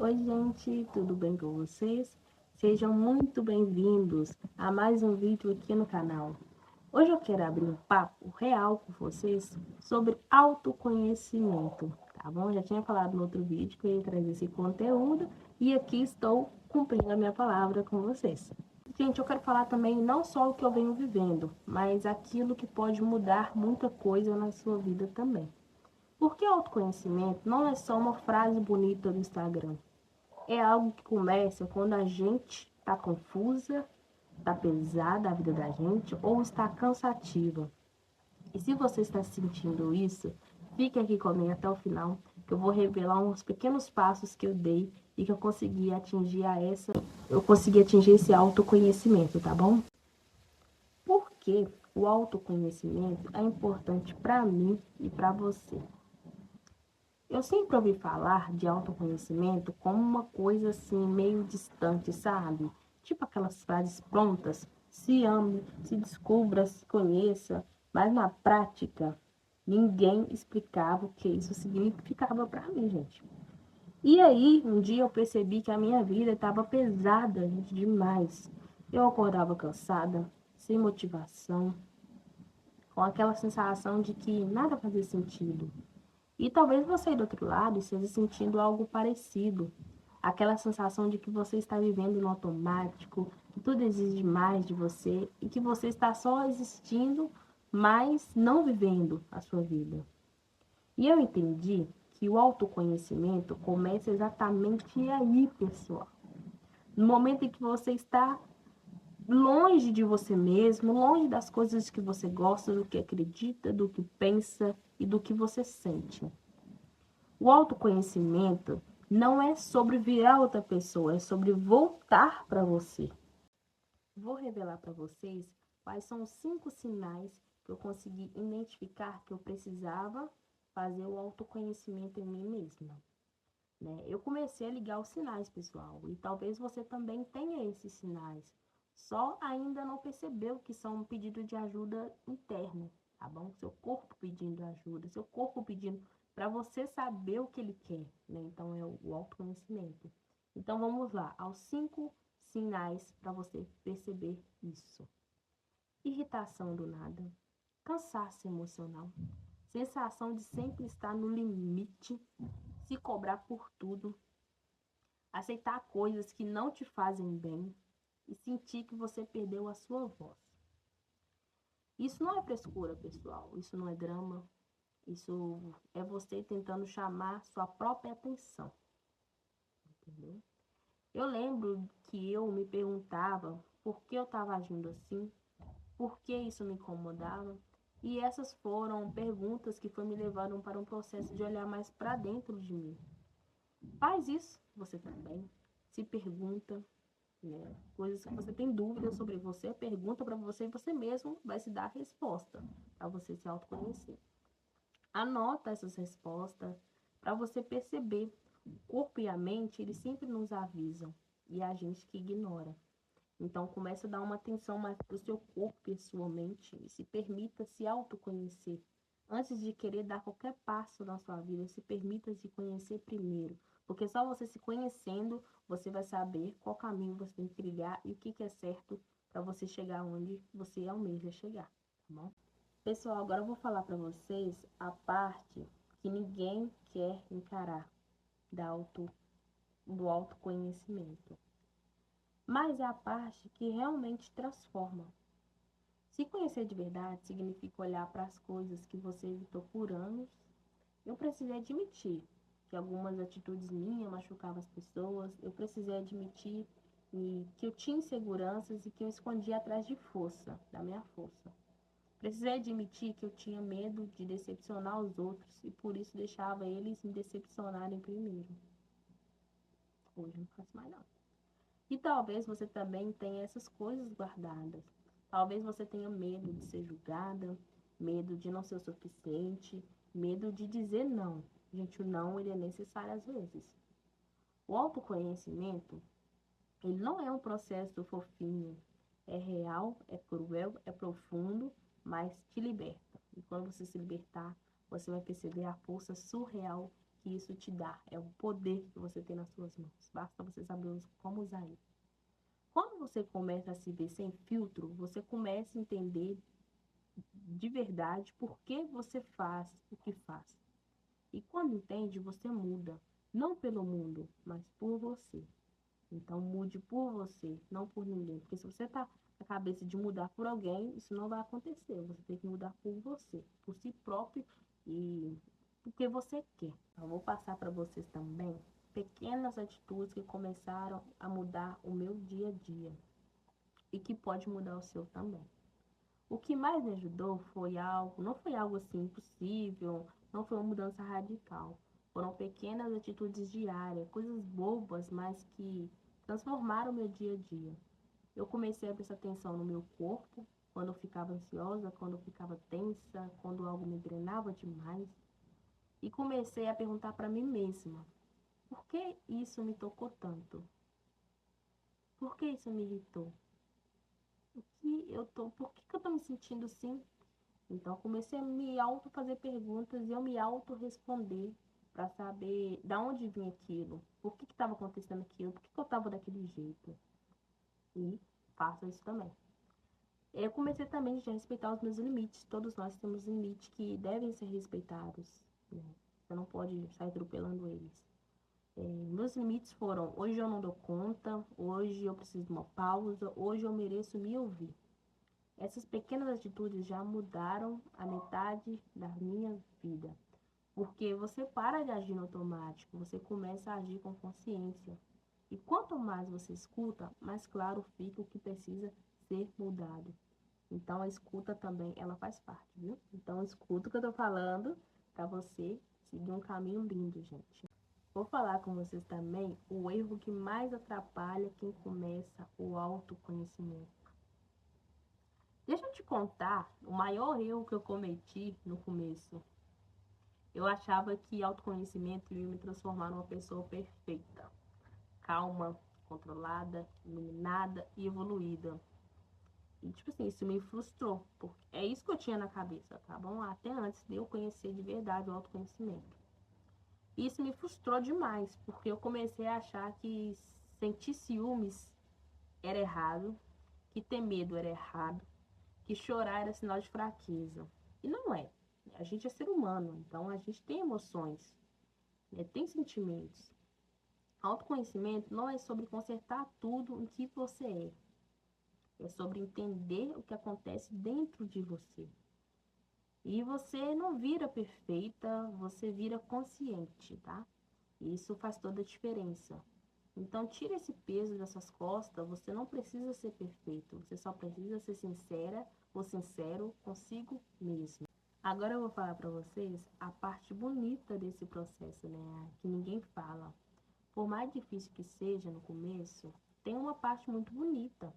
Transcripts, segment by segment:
Oi, gente, tudo bem com vocês? Sejam muito bem-vindos a mais um vídeo aqui no canal. Hoje eu quero abrir um papo real com vocês sobre autoconhecimento, tá bom? Já tinha falado no outro vídeo que eu ia trazer esse conteúdo e aqui estou cumprindo a minha palavra com vocês. Gente, eu quero falar também não só o que eu venho vivendo, mas aquilo que pode mudar muita coisa na sua vida também. Porque autoconhecimento não é só uma frase bonita do Instagram. É algo que começa quando a gente está confusa, está pesada a vida da gente ou está cansativa. E se você está sentindo isso, fique aqui comigo até o final, que eu vou revelar uns pequenos passos que eu dei e que eu consegui atingir esse autoconhecimento, tá bom? Por que o autoconhecimento é importante para mim e para você? Eu sempre ouvi falar de autoconhecimento como uma coisa assim, meio distante, sabe? Tipo aquelas frases prontas: se ame, se descubra, se conheça. Mas na prática, ninguém explicava o que isso significava para mim, gente. E aí, um dia eu percebi que a minha vida estava pesada, gente, demais. Eu acordava cansada, sem motivação, com aquela sensação de que nada fazia sentido. E talvez você aí do outro lado esteja sentindo algo parecido. Aquela sensação de que você está vivendo no automático, que tudo exige mais de você e que você está só existindo, mas não vivendo a sua vida. E eu entendi que o autoconhecimento começa exatamente aí, pessoal. No momento em que você está longe de você mesmo, longe das coisas que você gosta, do que acredita, do que pensa e do que você sente. O autoconhecimento não é sobre virar outra pessoa, é sobre voltar para você. Vou revelar para vocês quais são os 5 sinais que eu consegui identificar que eu precisava fazer o autoconhecimento em mim mesma. Né? Eu comecei a ligar os sinais, pessoal, e talvez você também tenha esses sinais. Só ainda não percebeu que são um pedido de ajuda interno, tá bom? Seu corpo pedindo ajuda, seu corpo pedindo para você saber o que ele quer, né? Então é o autoconhecimento. Então vamos lá, aos 5 sinais para você perceber isso. Irritação do nada, cansaço emocional, sensação de sempre estar no limite, se cobrar por tudo, aceitar coisas que não te fazem bem e sentir que você perdeu a sua voz. Isso não é frescura, pessoal. Isso não é drama. Isso é você tentando chamar sua própria atenção. Entendeu? Eu lembro que eu me perguntava por que eu estava agindo assim, por que isso me incomodava. E essas foram perguntas que me levaram para um processo de olhar mais para dentro de mim. Faz isso, você também. Se pergunta, né? Coisas que você tem dúvidas sobre você, pergunta para você e você mesmo vai se dar a resposta para você se autoconhecer. Anota essas respostas para você perceber. O corpo e a mente, eles sempre nos avisam e a gente que ignora. Então, comece a dar uma atenção mais para o seu corpo e a sua mente e se permita se autoconhecer. Antes de querer dar qualquer passo na sua vida, se permita se conhecer primeiro. Porque só você se conhecendo, você vai saber qual caminho você tem que trilhar e o que é certo para você chegar onde você almeja chegar, tá bom? Pessoal, agora eu vou falar para vocês a parte que ninguém quer encarar do autoconhecimento. Mas é a parte que realmente transforma. Se conhecer de verdade significa olhar para as coisas que você evitou por anos. Eu precisei admitir que algumas atitudes minhas machucavam as pessoas. Eu precisei admitir que eu tinha inseguranças e que eu escondia atrás de força, da minha força. Precisei admitir que eu tinha medo de decepcionar os outros e por isso deixava eles me decepcionarem primeiro. Hoje não faço mais não. E talvez você também tenha essas coisas guardadas. Talvez você tenha medo de ser julgada, medo de não ser o suficiente, medo de dizer não. Gente, o não, ele é necessário às vezes. O autoconhecimento, ele não é um processo fofinho. É real, é cruel, é profundo, mas te liberta. E quando você se libertar, você vai perceber a força surreal que isso te dá, é o poder que você tem nas suas mãos. Basta você saber como usar ele. Quando você começa a se ver sem filtro, você começa a entender de verdade por que você faz o que faz. E quando entende, você muda, não pelo mundo, mas por você. Então mude por você, não por ninguém. Porque se você tá na cabeça de mudar por alguém, isso não vai acontecer. Você tem que mudar por você, por si próprio e porque você quer. Eu vou passar para vocês também pequenas atitudes que começaram a mudar o meu dia a dia e que pode mudar o seu também. O que mais me ajudou foi algo, não foi algo assim impossível, não foi uma mudança radical. Foram pequenas atitudes diárias, coisas bobas, mas que transformaram o meu dia a dia. Eu comecei a prestar atenção no meu corpo, quando eu ficava ansiosa, quando eu ficava tensa, quando algo me drenava demais. E comecei a perguntar para mim mesma, por que isso me tocou tanto? Por que isso me irritou? Por que eu tô me sentindo assim? Então, comecei a me auto fazer perguntas e eu me auto responder para saber da onde vinha aquilo, por que estava acontecendo aquilo, por que eu estava daquele jeito. E faço isso também. Eu comecei também a respeitar os meus limites. Todos nós temos limites que devem ser respeitados, né? Você não pode sair atropelando eles. Meus limites foram: hoje eu não dou conta, hoje eu preciso de uma pausa, hoje eu mereço me ouvir. Essas pequenas atitudes já mudaram a metade da minha vida. Porque você para de agir no automático, você começa a agir com consciência. E quanto mais você escuta, mais claro fica o que precisa ser mudado. Então a escuta também, ela faz parte, viu? Então escuta o que eu tô falando para você seguir um caminho lindo, gente. Vou falar com vocês também o erro que mais atrapalha quem começa o autoconhecimento. Deixa eu te contar o maior erro que eu cometi no começo. Eu achava que autoconhecimento ia me transformar numa pessoa perfeita, calma, controlada, iluminada e evoluída. E, tipo assim, isso me frustrou, porque é isso que eu tinha na cabeça, tá bom? Até antes de eu conhecer de verdade o autoconhecimento. E isso me frustrou demais, porque eu comecei a achar que sentir ciúmes era errado, que ter medo era errado, que chorar era sinal de fraqueza. E não é. A gente é ser humano, então a gente tem emoções, né? Tem sentimentos. Autoconhecimento não é sobre consertar tudo em que você é. É sobre entender o que acontece dentro de você. E você não vira perfeita, você vira consciente, tá? E isso faz toda a diferença. Então, tira esse peso dessas costas. Você não precisa ser perfeito. Você só precisa ser sincera ou sincero consigo mesmo. Agora eu vou falar para vocês a parte bonita desse processo, né? Que ninguém fala. Por mais difícil que seja no começo, tem uma parte muito bonita.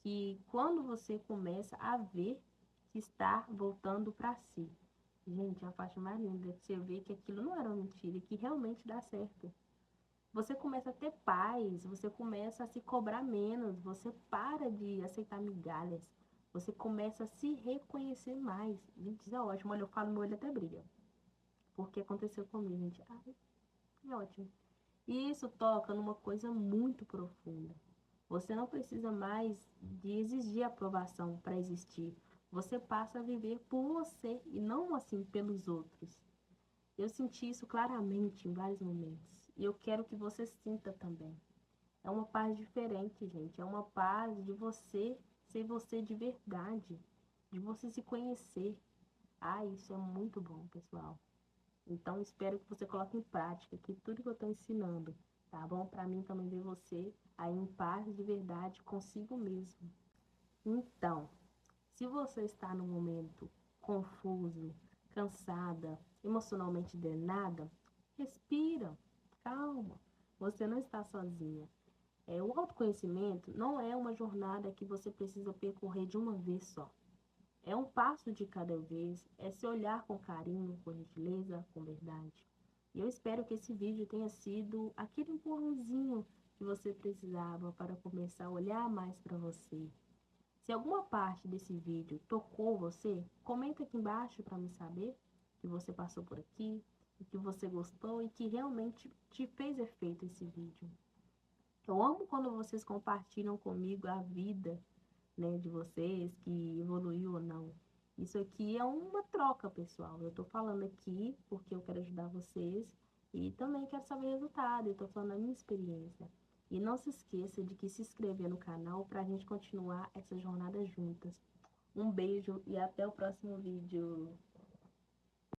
Que quando você começa a ver que está voltando para si. Gente, é a parte mais linda que você vê que aquilo não era uma mentira e que realmente dá certo. Você começa a ter paz, você começa a se cobrar menos, você para de aceitar migalhas, você começa a se reconhecer mais. Gente, isso é ótimo. Olha, eu falo, meu olho até brilha. Porque aconteceu comigo, gente. Ai, é ótimo. E isso toca numa coisa muito profunda. Você não precisa mais de exigir aprovação para existir. Você passa a viver por você e não assim pelos outros. Eu senti isso claramente em vários momentos. E eu quero que você sinta também. É uma paz diferente, gente. É uma paz de você ser você de verdade. De você se conhecer. Ah, isso é muito bom, pessoal. Então, espero que você coloque em prática aqui tudo que eu estou ensinando, tá bom? Para mim também ver você aí em paz de verdade consigo mesmo. Então, se você está no momento confuso, cansada, emocionalmente drenada, respira, calma. Você não está sozinha. O autoconhecimento não é uma jornada que você precisa percorrer de uma vez só. É um passo de cada vez, é se olhar com carinho, com gentileza, com verdade. E eu espero que esse vídeo tenha sido aquele empurrãozinho que você precisava para começar a olhar mais para você. Se alguma parte desse vídeo tocou você, comenta aqui embaixo para me saber que você passou por aqui. e que você gostou e que realmente te fez efeito esse vídeo. Eu amo quando vocês compartilham comigo a vida, né, de vocês, que evoluiu ou não. Isso aqui é uma troca, pessoal. Eu tô falando aqui porque eu quero ajudar vocês e também quero saber o resultado. Eu tô falando a minha experiência. E não se esqueça de que se inscrever no canal para a gente continuar essa jornada juntas. Um beijo e até o próximo vídeo.